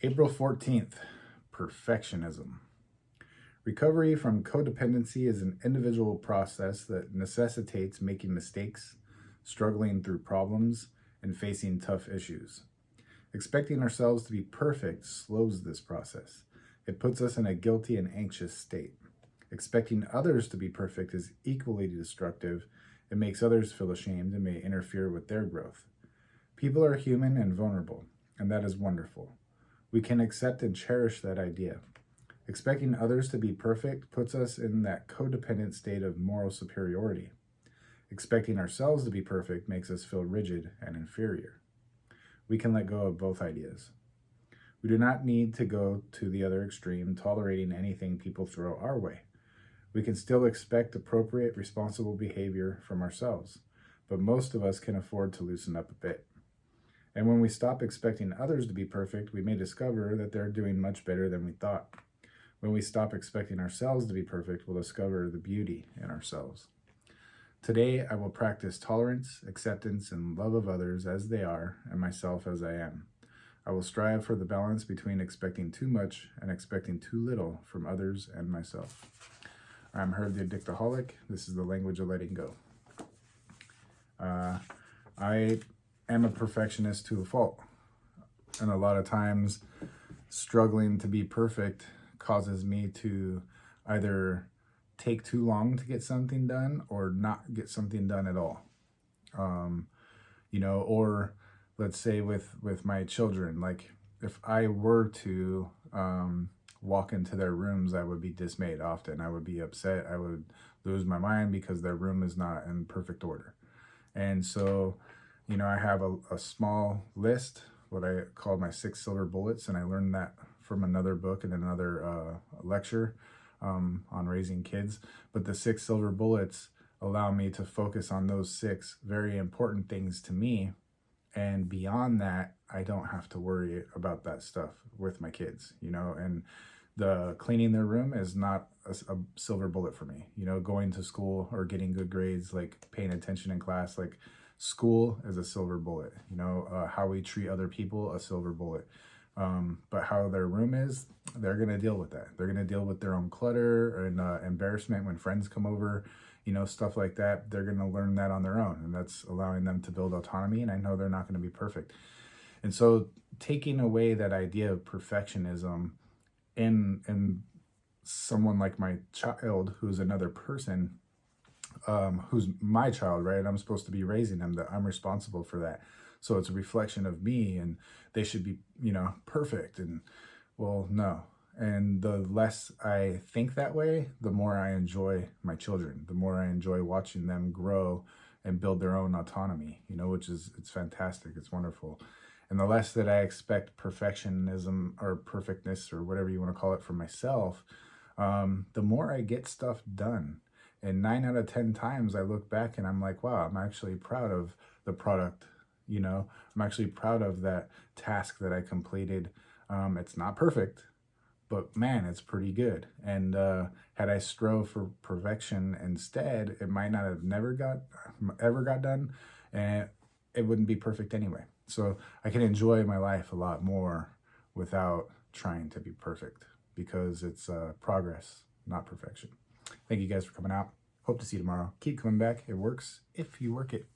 April 14th, perfectionism. Recovery from codependency is an individual process that necessitates making mistakes, struggling through problems, and facing tough issues. Expecting ourselves to be perfect slows this process. It puts us in a guilty and anxious state. Expecting others to be perfect is equally destructive. It makes others feel ashamed and may interfere with their growth. People are human and vulnerable, and that is wonderful. We can accept and cherish that idea. Expecting others to be perfect puts us in that codependent state of moral superiority. Expecting ourselves to be perfect makes us feel rigid and inferior. We can let go of both ideas. We do not need to go to the other extreme, tolerating anything people throw our way. We can still expect appropriate, responsible behavior from ourselves, but most of us can afford to loosen up a bit. And when we stop expecting others to be perfect, we may discover that they're doing much better than we thought. When we stop expecting ourselves to be perfect, we'll discover the beauty in ourselves. Today, I will practice tolerance, acceptance, and love of others as they are, and myself as I am. I will strive for the balance between expecting too much and expecting too little from others and myself. I'm Herb the Addictaholic. This is the language of letting go. I am a perfectionist to a fault. And a lot of times, struggling to be perfect causes me to either take too long to get something done or not get something done at all. Or let's say with my children, like if I were to walk into their rooms, I would be dismayed often. I would be upset. I would lose my mind because their room is not in perfect order. And so, I have a small list, what I call my 6 silver bullets, and I learned that from another book and another lecture on raising kids. But the 6 silver bullets allow me to focus on those 6 very important things to me. And beyond that, I don't have to worry about that stuff with my kids, and the cleaning their room is not a silver bullet for me. Going to school or getting good grades, like paying attention in class, like school is a silver bullet. How we treat other people, a silver bullet. But how their room is, they're going to deal with that. They're going to deal with their own clutter and embarrassment when friends come over, stuff like that. They're going to learn that on their own, and that's allowing them to build autonomy, and I know they're not going to be perfect. And so taking away that idea of perfectionism in someone like my child, who's another person, who's my child, right? I'm supposed to be raising them, that I'm responsible for that. So it's a reflection of me, and they should be, perfect. And well, no. And the less I think that way, the more I enjoy my children, the more I enjoy watching them grow and build their own autonomy, it's fantastic. It's wonderful. And the less that I expect perfectionism or perfectness or whatever you want to call it for myself, the more I get stuff done. And 9 out of 10 times I look back and I'm like, wow, I'm actually proud of the product. I'm actually proud of that task that I completed. It's not perfect, but man, it's pretty good. And had I strove for perfection instead, it might not have ever got done, and it wouldn't be perfect anyway. So I can enjoy my life a lot more without trying to be perfect, because it's progress, not perfection. Thank you guys for coming out. Hope to see you tomorrow. Keep coming back. It works if you work it.